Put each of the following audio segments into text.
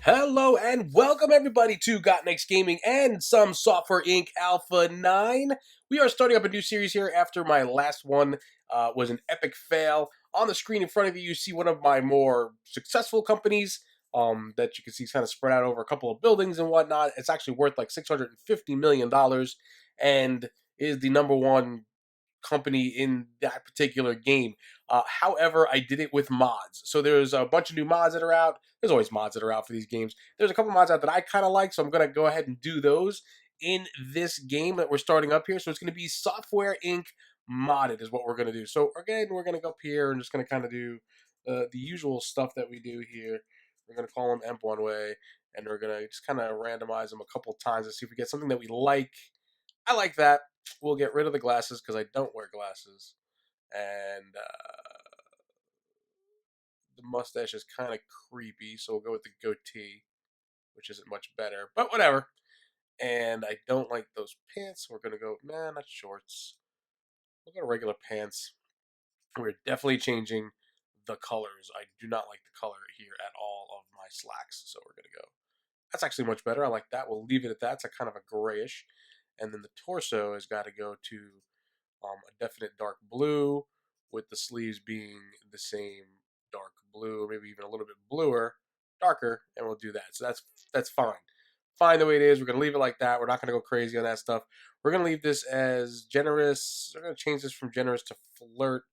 Hello and welcome everybody to Got Next Gaming and Some Software Inc. Alpha 9. We are starting up a new series here after my last one was an epic fail. On the screen in front of you, you see one of my more successful companies that you can see kind of spread out over a couple of buildings and whatnot. It's actually worth like $650 million and is the number one company in that particular game. However, I did it with mods. So there's a bunch of new mods that are out. There's always mods that are out for these games. There's a couple mods out that I kind of like, so I'm going to go ahead and do those in this game that we're starting up here. So it's going to be Software Inc. Modded is what we're going to do. So again, we're going to go up here and just going to kind of do the usual stuff that we do here. We're going to call them emp one way, and we're going to just kind of randomize them a couple times to see if we get something that we like. I like that. We'll get rid of the glasses because I don't wear glasses. And the mustache is kind of creepy, so we'll go with the goatee, which isn't much better, but whatever. And I don't like those pants, so we're going to go, nah, not shorts. We'll go regular pants. We're definitely changing the colors. I do not like the color here at all of my slacks, so we're going to go. That's actually much better. I like that. We'll leave it at that. It's a kind of a grayish. And then the torso has got to go to a definite dark blue, with the sleeves being the same dark blue, or maybe even a little bit bluer, darker, and we'll do that. So that's fine. Fine the way it is. We're gonna leave it like that. We're not gonna go crazy on that stuff. We're gonna leave this as generous. We're gonna change this from generous to flirt,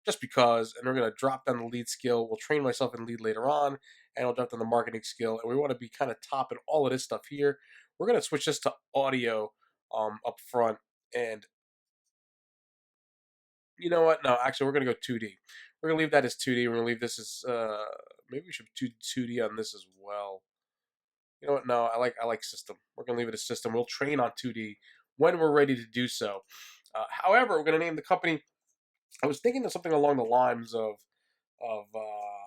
just because. And we're gonna drop down the lead skill. We'll train myself in lead later on, and I'll drop down the marketing skill. And we want to be kind of top in all of this stuff here. We're gonna switch this to audio up front, and you know what? No, actually, we're gonna go 2D. We're gonna leave that as 2D. We're gonna leave this as maybe we should do 2D on this as well. You know what? No, I like system. We're gonna leave it as system. We'll train on 2D when we're ready to do so. However, we're gonna name the company. I was thinking of something along the lines of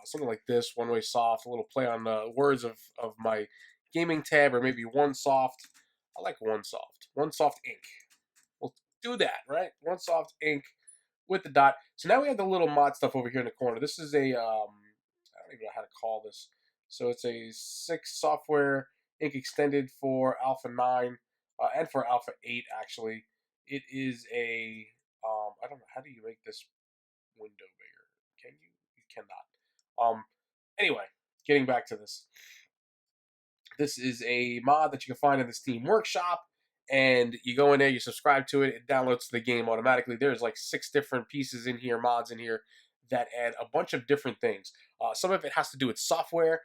something like this: One Way Soft, a little play on the words of my gaming tab, or maybe One Soft. I like One Soft. One Soft Ink. We'll do that, right? One Soft Ink with the dot. So now we have the little mod stuff over here in the corner. This is a I don't even know how to call this. So it's a 6 software ink extended for Alpha 9 and for Alpha 8 actually. It is a I don't know, how do you make this window bigger? Can you? You cannot. Anyway, getting back to this. This is a mod that you can find in the Steam Workshop, and you go in there, you subscribe to it, it downloads the game automatically. There's like 6 different pieces in here, mods in here, that add a bunch of different things. Some of it has to do with software,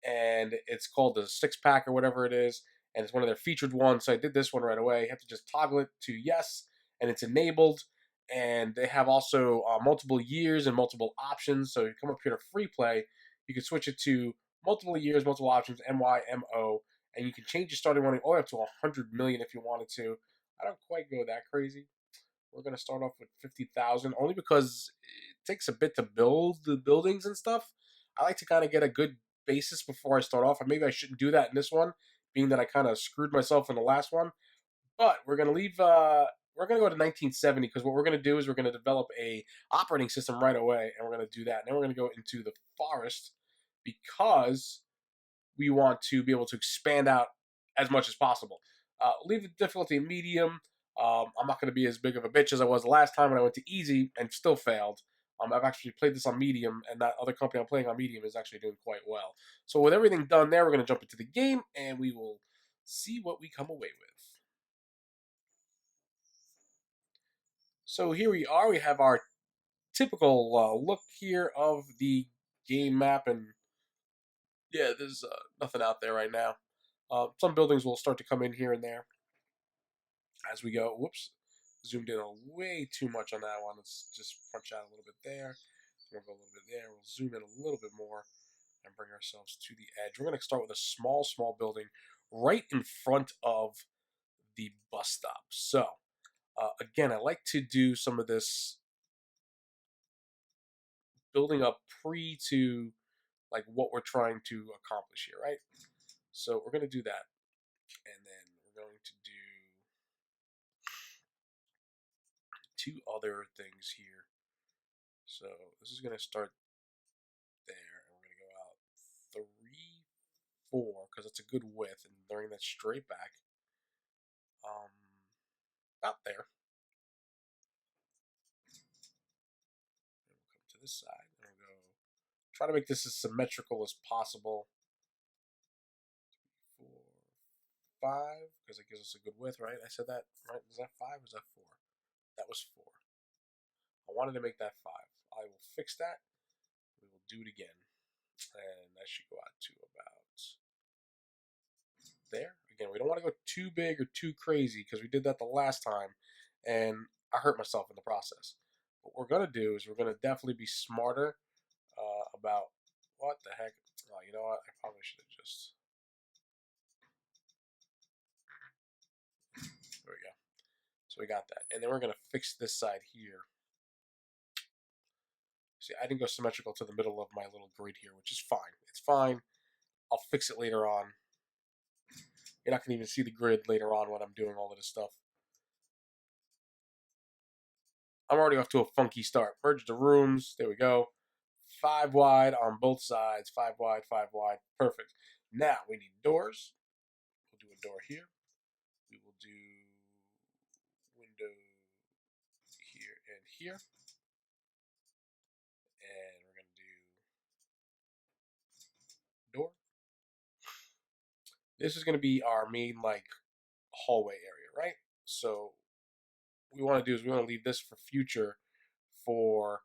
and it's called the 6-pack or whatever it is, and it's one of their featured ones. So I did this one right away. You have to just toggle it to yes, and it's enabled. And they have also multiple years and multiple options. So you come up here to free play, you can switch it to multiple years, multiple options, MYMO, and you can change your starting money all the way up to 100 million if you wanted to. I don't quite go that crazy. We're gonna start off with 50,000 only because it takes a bit to build the buildings and stuff. I like to kind of get a good basis before I start off, and maybe I shouldn't do that in this one, being that I kind of screwed myself in the last one. But we're gonna leave. We're gonna go to 1970 because what we're gonna do is we're gonna develop a operating system right away, and we're gonna do that. And then we're gonna go into the forest because we want to be able to expand out as much as possible. Leave the difficulty medium. I'm not going to be as big of a bitch as I was the last time when I went to easy and still failed. I've actually played this on medium, and that other company I'm playing on medium is actually doing quite well. So with everything done there, we're going to jump into the game, and we will see what we come away with. So here we are. We have our typical look here of the game map, and yeah, there's nothing out there right now. Some buildings will start to come in here and there as we go. Whoops, zoomed in a way too much on that one. Let's just punch out a little bit there. We'll go a little bit there. We'll zoom in a little bit more and bring ourselves to the edge. We're going to start with a small building right in front of the bus stop. So, again, I like to do some of this building up pre to like what we're trying to accomplish here, right? So we're going to do that. And then we're going to do 2 other things here. So this is going to start there, and we're going to go out 3, 4 because it's a good width, and bring that straight back. About there. And we'll come to this side, and we'll go try to make this as symmetrical as possible. 4, 5, because it gives us a good width, right? I said that right. Is that 5 or is that 4? That was 4. I wanted to make that 5. I will fix that. We will do it again. And that should go out to about there. Again, we don't want to go too big or too crazy because we did that the last time and I hurt myself in the process. What we're going to do is we're going to definitely be smarter about what the heck. Oh, you know what? I probably should have just. There we go. So we got that. And then we're going to fix this side here. See, I didn't go symmetrical to the middle of my little grid here, which is fine. It's fine. I'll fix it later on. You're not going to even see the grid later on when I'm doing all of this stuff. I'm already off to a funky start. Merge the rooms. There we go. 5 wide on both sides. 5 wide, 5 wide. Perfect. Now we need doors. We'll do a door here. We will do window here and here. And we're going to do door. This is going to be our main like hallway area, right? So what we want to do is we want to leave this for future for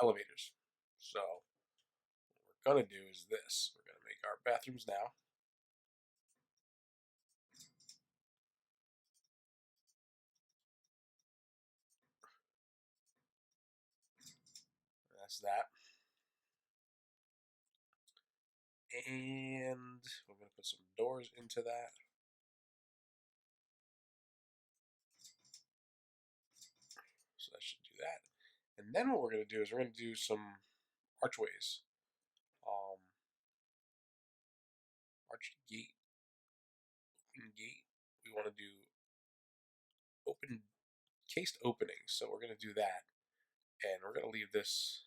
elevators. So what we're going to do is this. We're going to make our bathrooms now. That's that. And we're going to put some doors into that. So that should do that. And then what we're going to do is we're going to do some archways. Arch gate. Open gate. We want to do open cased openings. So we're going to do that. And we're going to leave this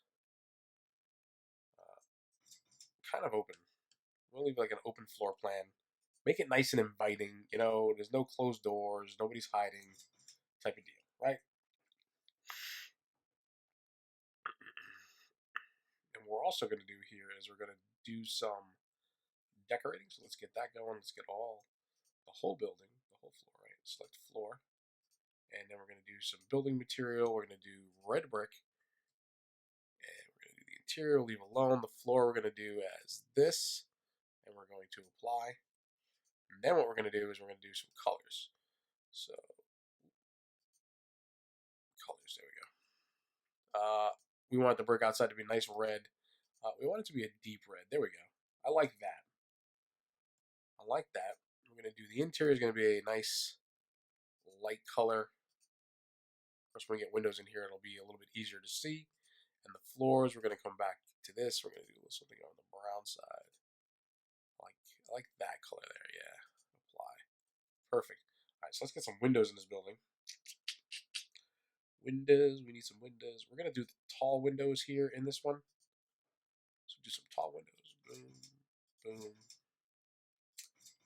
kind of open. We'll leave like an open floor plan. Make it nice and inviting. You know, there's no closed doors. Nobody's hiding type of deal, right? And what we're also going to do here is we're going to do some decorating. So let's get that going. Let's get the whole building, the whole floor, right? Select floor. And then we're going to do some building material. We're going to do red brick. And we're going to do the interior, leave alone. The floor we're going to do as this. And we're going to apply. And then what we're going to do is we're going to do some colors. So, colors, there we go. We want the brick outside to be nice red. We want it to be a deep red. There we go. I like that. I like that. We're going to do the interior is going to be a nice light color. Of course, when we get windows in here, it'll be a little bit easier to see. And the floors, we're going to come back to this. We're going to do something on the brown side. I like that color there. Yeah. Apply. Perfect. All right, so let's get some windows in this building. Windows. We need some windows. We're going to do the tall windows here in this one. So do some tall windows. Boom, boom,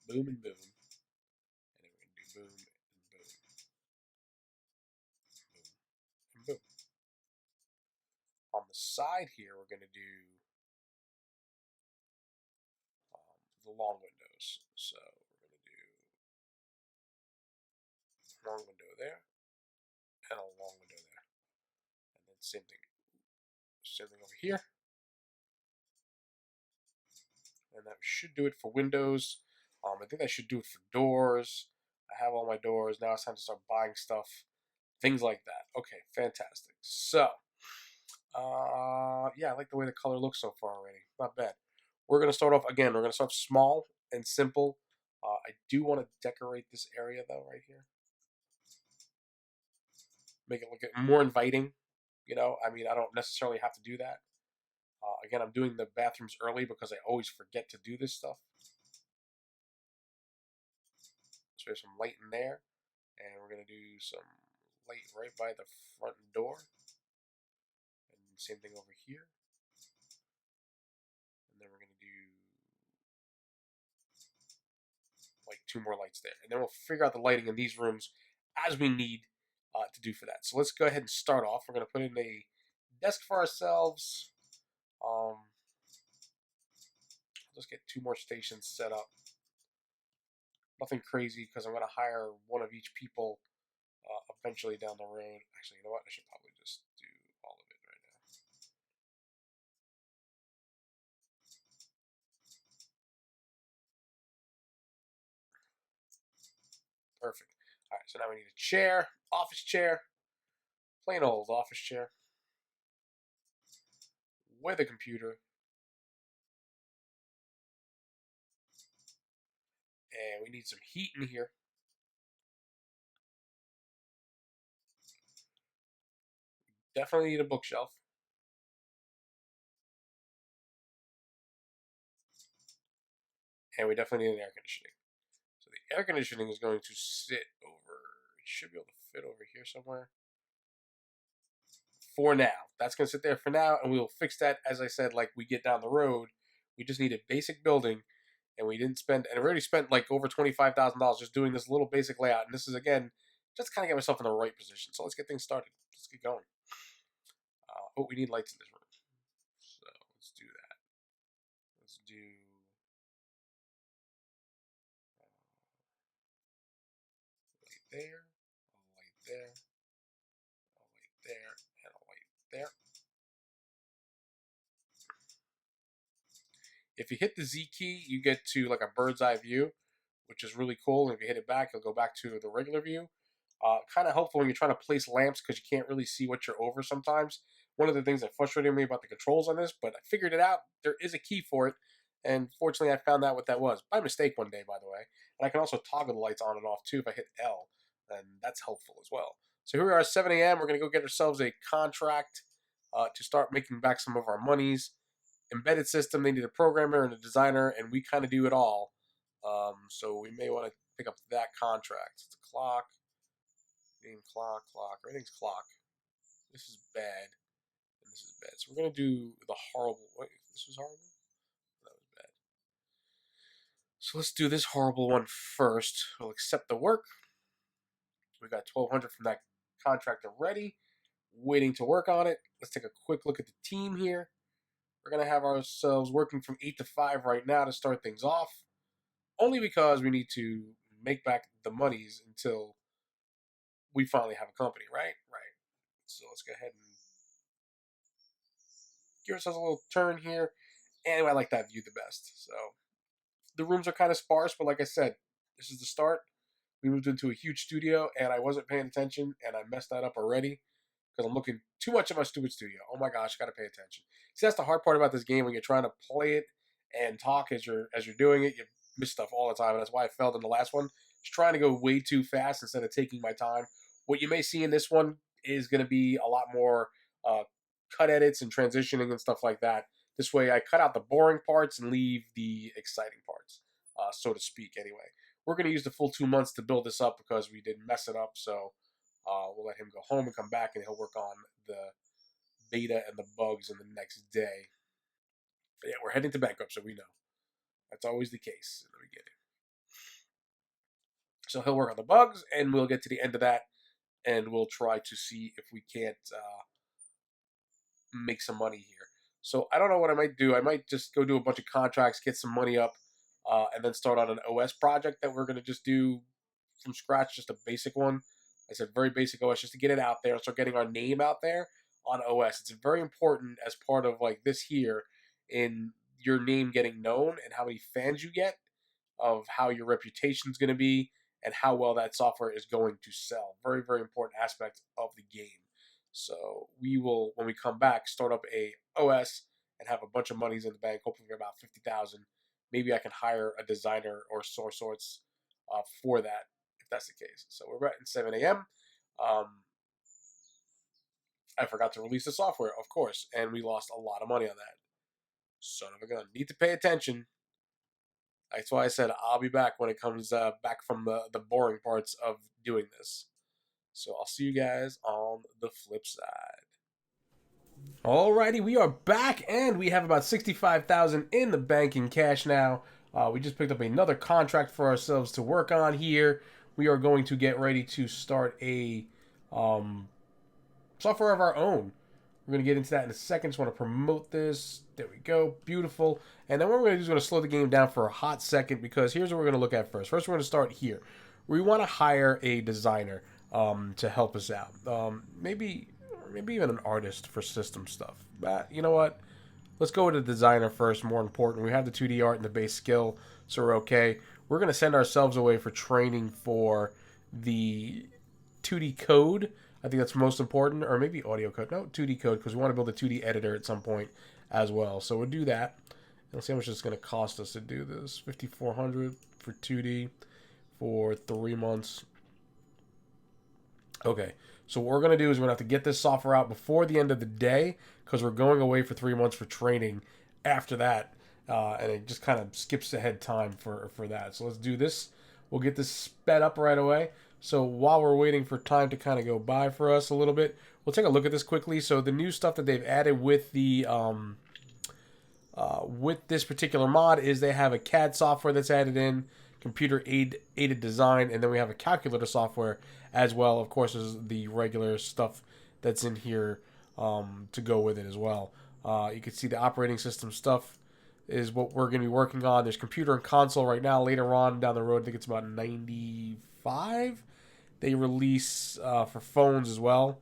boom, and boom. And then we're going to do boom, and boom, boom, and boom. On the side here, we're going to do the long windows. So we're going to do a long window there and a long window there. And then same thing over here. And that should do it for windows. I think that should do it for doors. I have all my doors. Now it's time to start buying stuff. Things like that. Okay, fantastic. So, yeah, I like the way the color looks so far already. Not bad. We're going to start off, again, we're going to start small and simple. I do want to decorate this area, though, right here. Make it look more inviting. You know, I mean, I don't necessarily have to do that. Again, I'm doing the bathrooms early because I always forget to do this stuff. So there's some light in there. And we're going to do some light right by the front door. And same thing over here. And then we're going to do 2 more lights there. And then we'll figure out the lighting in these rooms as we need to do for that. So let's go ahead and start off. We're going to put in a desk for ourselves. Let's get 2 more stations set up. Nothing crazy because I'm going to hire one of each people eventually down the road. Actually, you know what? I should probably just do all of it right now. Perfect. All right, so now we need a chair, office chair, plain old office chair with a computer. And we need some heat in here. Definitely need a bookshelf. And we definitely need an air conditioning. So the air conditioning is going to sit over, it should be able to fit over here somewhere. For now. That's going to sit there for now, and we will fix that, as I said, like we get down the road. We just need a basic building, and we didn't spend, and we already spent like over $25,000 just doing this little basic layout. And this is, again, just to kind of get myself in the right position. So let's get things started. Let's get going. Oh, we need lights in this room. So let's do that. Let's do light there, a light there, a light there, and a light there. If you hit the Z key, you get to like a bird's eye view, which is really cool. And if you hit it back, you'll go back to the regular view. Kind of helpful when you're trying to place lamps because you can't really see what you're over sometimes. One of the things that frustrated me about the controls on this, but I figured it out. There is a key for it. And fortunately, I found out what that was. By mistake one day, by the way. And I can also toggle the lights on and off too if I hit L. And that's helpful as well. So here we are, 7 a.m. We're going to go get ourselves a contract to start making back some of our monies. Embedded system, they need a programmer and a designer, and we kind of do it all. So we may want to pick up that contract. It's a clock. Name clock. Everything's clock. This is bad. And this is bad. So we're going to do the horrible. Wait, this was horrible? That was bad. So let's do this horrible one first. We'll accept the work. We got 1,200 from that contract already. Waiting to work on it. Let's take a quick look at the team here. We're going to have ourselves working from 8 to 5 right now to start things off. Only because we need to make back the monies until we finally have a company, right? Right. So let's go ahead and give ourselves a little turn here. And I like that view the best. So the rooms are kind of sparse, but like I said, this is the start. We moved into a huge studio, and I wasn't paying attention, and I messed that up already because I'm looking too much at my stupid studio. Oh my gosh, got to pay attention. See, that's the hard part about this game when you're trying to play it and talk as you're doing it. You miss stuff all the time, and that's why I failed in the last one. Just trying to go way too fast instead of taking my time. What you may see in this one is going to be a lot more cut edits and transitioning and stuff like that. This way, I cut out the boring parts and leave the exciting parts, so to speak. Anyway, we're going to use the full 2 months to build this up because we didn't mess it up. So we'll let him go home and come back, and he'll work on the beta and the bugs in the next day. But yeah, we're heading to bankruptcy, so we know. That's always the case in the beginning. So he'll work on the bugs, and we'll get to the end of that, and we'll try to see if we can't make some money here. So I don't know what I might do. I might just go do a bunch of contracts, get some money up, and then start on an OS project that we're going to just do from scratch, just a basic one. I said very basic OS, just to get it out there, start getting our name out there on OS. It's very important as part of like this here in your name getting known and how many fans you get, of how your reputation is going to be, and how well that software is going to sell. Very, very important aspect of the game. So we will, when we come back, start up a OS and have a bunch of monies in the bank, hopefully about 50,000. Maybe I can hire a designer or sorts for that, if that's the case. So we're at 7 a.m. I forgot to release the software, of course, and we lost a lot of money on that. Son of a gun. Need to pay attention. That's why I said I'll be back when it comes back from the boring parts of doing this. So I'll see you guys on the flip side. Alrighty, we are back, and we have about 65,000 in the bank in cash now. We just picked up another contract for ourselves to work on here. We are going to get ready to start a software of our own. We're going to get into that in a second. Just want to promote this. There we go. Beautiful. And then what we're going to do is going to slow the game down for a hot second, because here's what we're going to look at first. First, we're going to start here. We want to hire a designer to help us out. Maybe even an artist for system stuff. But you know what? Let's go with a designer first. More important. We have the 2D art and the base skill, so we're okay. We're going to send ourselves away for training for the 2D code. I think that's most important, or maybe audio code. No, 2D code, because we want to build a 2D editor at some point as well. So we'll do that. And let's see how much it's going to cost us to do this. $5,400 for 2D for 3 months. Okay, so what we're going to do is we're going to have to get this software out before the end of the day, because we're going away for 3 months for training after that. And it just kind of skips ahead time for that. So let's do this. We'll get this sped up right away. So while we're waiting for time to kind of go by for us a little bit, we'll take a look at this quickly. So the new stuff that they've added with the with this particular mod is they have a CAD software that's added in, computer aided design, and then we have a calculator software as well. Of course, there's the regular stuff that's in here to go with it as well. You can see the operating system stuff is what we're going to be working on. There's computer and console right now. Later on down the road, I think it's about 95. They release for phones as well,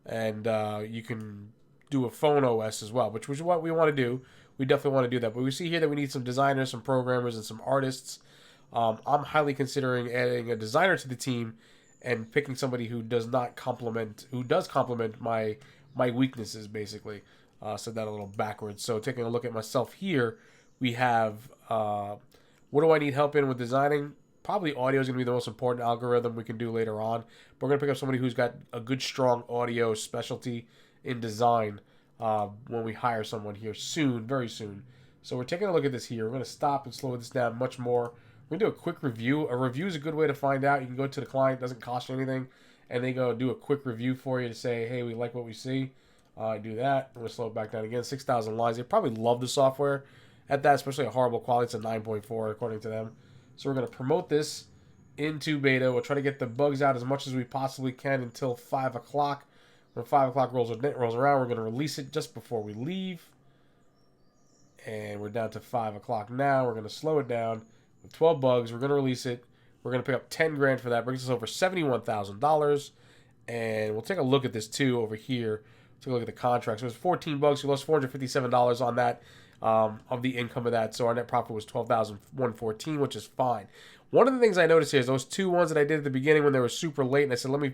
and you can do a phone OS as well, which is what we want to do. We definitely want to do that. But we see here that we need some designers, some programmers, and some artists. I'm highly considering adding a designer to the team and picking somebody who does complement my weaknesses, basically. Said that a little backwards. So taking a look at myself here, we have what do I need help in with designing? Probably audio is going to be the most important algorithm we can do later on. But we're going to pick up somebody who's got a good, strong audio specialty in design when we hire someone here soon, very soon. So we're taking a look at this here. We're going to stop and slow this down much more. We're going to do a quick review. A review is a good way to find out. You can go to the client. It doesn't cost you anything. And they go do a quick review for you to say, hey, we like what we see. Do that. I'm going to slow it back down again. 6,000 lines. They probably love the software at that, especially a horrible quality. It's a 9.4 according to them. So we're going to promote this into beta. We'll try to get the bugs out as much as we possibly can until 5 o'clock. When 5 o'clock rolls around, we're going to release it just before we leave. And we're down to 5 o'clock now. We're going to slow it down with 12 bugs. We're going to release it. We're going to pick up 10 grand for that. Brings us over $71,000. And we'll take a look at this too over here. Take a look at the contract. So it was 14 bucks. We lost $457 on that of the income of that. So our net profit was $12,114, which is fine. One of the things I noticed here is those two ones that I did at the beginning when they were super late, and I said, let me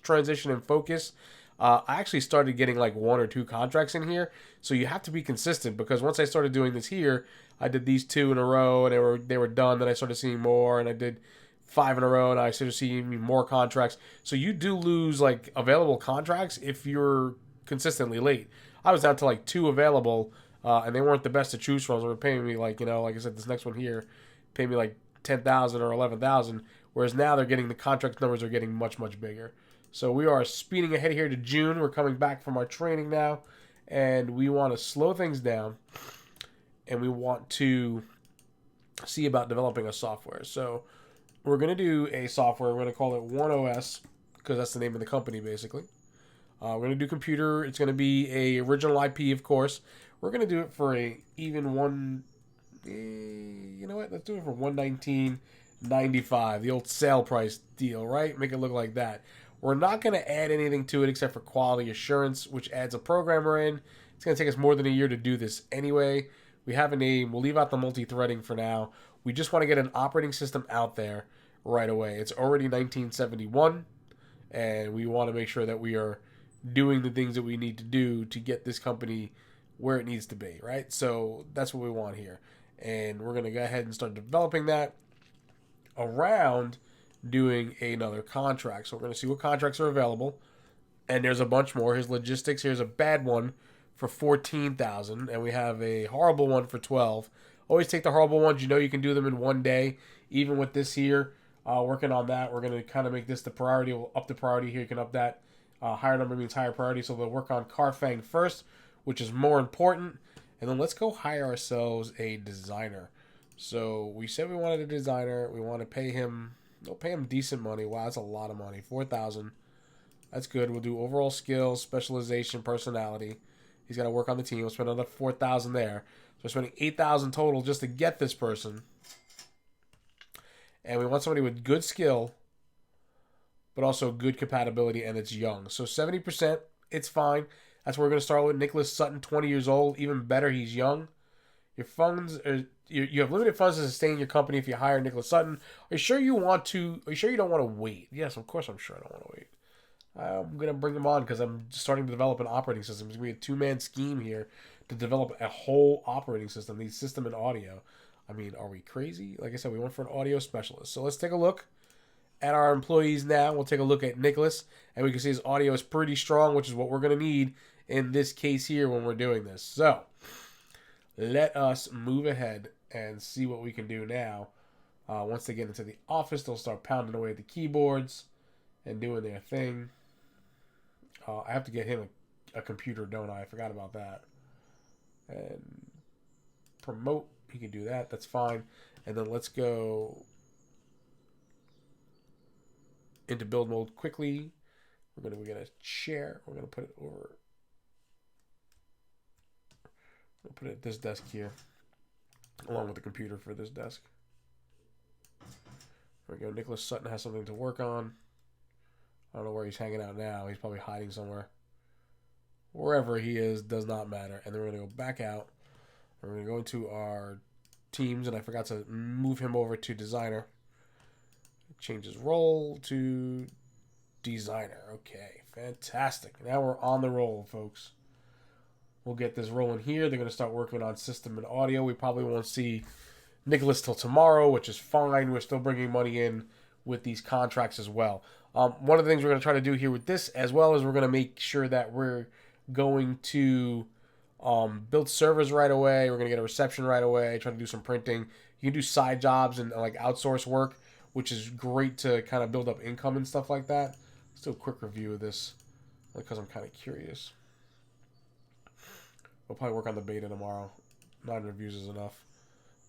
transition and focus. I actually started getting like 1 or 2 contracts in here. So you have to be consistent, because once I started doing this here, I did these 2 in a row and they were done. Then I started seeing more, and I did 5 in a row, and I started seeing more contracts. So you do lose like available contracts if you're consistently late. I was down to like 2 available, and they weren't the best to choose from. They were paying me like, like I said, this next one here paid me like 10,000 or 11,000, whereas now they're getting, the contract numbers are getting much, much bigger. So we are speeding ahead here to June. We're coming back from our training now, and we want to slow things down, and we want to see about developing a software. So we're going to do a software. We're going to call it MODDED, because that's the name of the company, basically. We're going to do computer. It's going to be a original IP, of course. We're going to do it for a even one. You know what? Let's do it for $119.95. The old sale price deal, right? Make it look like that. We're not going to add anything to it except for quality assurance, which adds a programmer in. It's going to take us more than a year to do this anyway. We have a name. We'll leave out the multi-threading for now. We just want to get an operating system out there right away. It's already 1971, and we want to make sure that we are doing the things that we need to do to get this company where it needs to be, right? So that's what we want here. And we're going to go ahead and start developing that around doing another contract. So we're going to see what contracts are available. And there's a bunch more. Here's logistics. Here's a bad one for $14,000, and we have a horrible one for $12,000. Always take the horrible ones. You can do them in one day. Even with this here, working on that, we're going to kind of make this the priority. We'll up the priority here. You can up that. Higher number means higher priority. So we'll work on Carfang first, which is more important. And then let's go hire ourselves a designer. So we said we wanted a designer. We want to pay him. We'll pay him decent money. Wow, that's a lot of money. 4,000. That's good. We'll do overall skills, specialization, personality. He's got to work on the team. We'll spend another 4,000 there. So we're spending 8,000 total just to get this person. And we want somebody with good skill, but also good compatibility, and it's young. So 70%, it's fine. That's where we're going to start with. Nicholas Sutton, 20 years old. Even better, he's young. Your funds are, you have limited funds to sustain your company if you hire Nicholas Sutton. Are you sure you want to? Are you sure you don't want to wait? Yes, of course I'm sure I don't want to wait. I'm going to bring him on because I'm starting to develop an operating system. It's going to be a two-man scheme here to develop a whole operating system, the system and audio. I mean, are we crazy? Like I said, we went for an audio specialist. So let's take a look at our employees now. We'll take a look at Nicholas, and we can see his audio is pretty strong, which is what we're going to need in this case here when we're doing this. So let us move ahead and see what we can do now. Once they get into the office, they'll start pounding away at the keyboards and doing their thing. I have to get him a computer, don't I? I forgot about that. And promote. He can do that. That's fine. And then let's go into build mode quickly. We're going to get a chair. We're going to put it over. We'll put it at this desk here, along with the computer for this desk. There we go. Nicholas Sutton has something to work on. I don't know where he's hanging out now. He's probably hiding somewhere. Wherever he is does not matter. And then we're going to go back out. We're going to go into our teams, and I forgot to move him over to designer. Change his role to designer. Okay, fantastic. Now we're on the roll, folks. We'll get this rolling here. They're going to start working on system and audio. We probably won't see Nicholas till tomorrow, which is fine. We're still bringing money in with these contracts as well. One of the things we're going to try to do here with this as well is we're going to make sure that we're going to build servers right away. We're going to get a reception right away, try to do some printing. You can do side jobs and like outsource work, which is great to kind of build up income and stuff like that. Let's do a quick review of this because I'm kind of curious. We'll probably work on the beta tomorrow. 9 reviews is enough.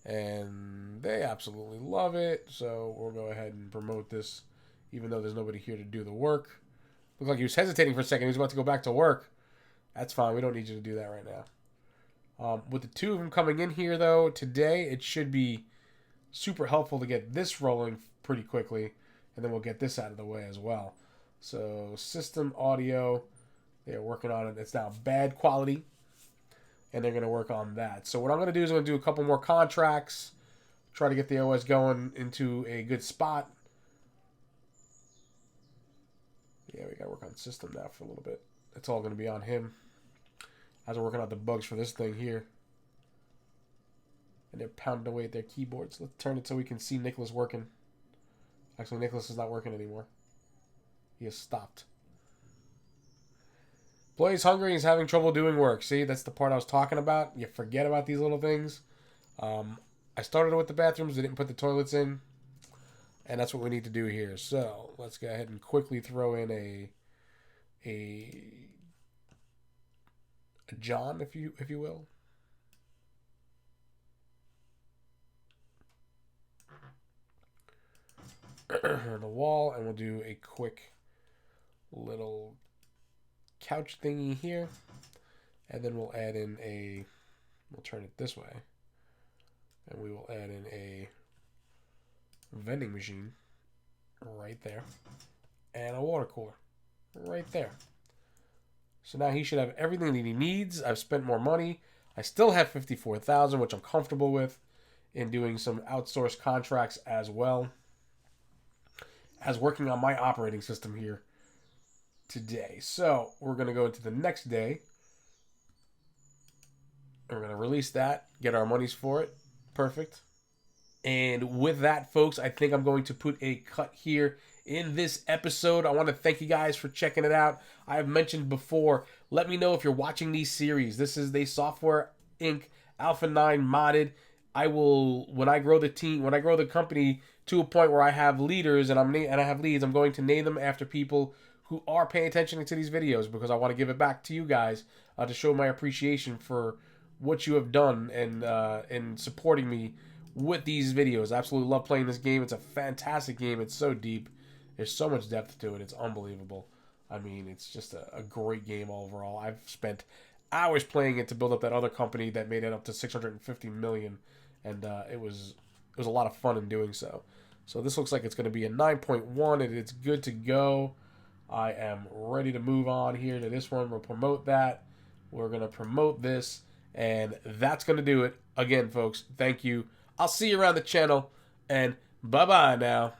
And they absolutely love it. So we'll go ahead and promote this, even though there's nobody here to do the work. Looked like he was hesitating for a second. He was about to go back to work. That's fine. We don't need you to do that right now. With the two of them coming in here, though, today, it should be super helpful to get this rolling pretty quickly. And then we'll get this out of the way as well. So system audio, they're working on it. It's now bad quality. And they're going to work on that. So what I'm going to do is I'm going to do a couple more contracts. Try to get the OS going into a good spot. Yeah, we got to work on system now for a little bit. It's all going to be on him. As we're working out the bugs for this thing here. And they're pounding away at their keyboards. Let's turn it so we can see Nicholas working. Actually, Nicholas is not working anymore. He has stopped. Employee's hungry. He's having trouble doing work. See, that's the part I was talking about. You forget about these little things. I started with the bathrooms. They didn't put the toilets in. And that's what we need to do here. So let's go ahead and quickly throw in a John, if you will. On the wall, and we'll do a quick little couch thingy here, and then we'll add in we'll turn it this way, and we will add in a vending machine right there, and a water cooler right there. So now he should have everything that he needs. I've spent more money. I still have 54,000, which I'm comfortable with, in doing some outsourced contracts as well as working on my operating system here today. So we're going to go into the next day. We're going to release that, get our monies for it. Perfect. And with that, folks, I think I'm going to put a cut here in this episode. I want to thank you guys for checking it out. I have mentioned before, let me know if you're watching these series. This is the Software Inc. Alpha 9 modded. I will, when I grow the team, when I grow the company to a point where I have leaders and I have leads, I'm going to name them after people who are paying attention to these videos, because I want to give it back to you guys to show my appreciation for what you have done and supporting me with these videos. I absolutely love playing this game. It's a fantastic game. It's so deep. There's so much depth to it. It's unbelievable. I mean, it's just a great game overall. I've spent hours playing it to build up that other company that made it up to 650 million, and it was a lot of fun in doing so. So this looks like it's going to be a 9.1, and it's good to go. I am ready to move on here to this one. We'll promote that. We're going to promote this, and that's going to do it. Again, folks, thank you. I'll see you around the channel, and bye-bye now.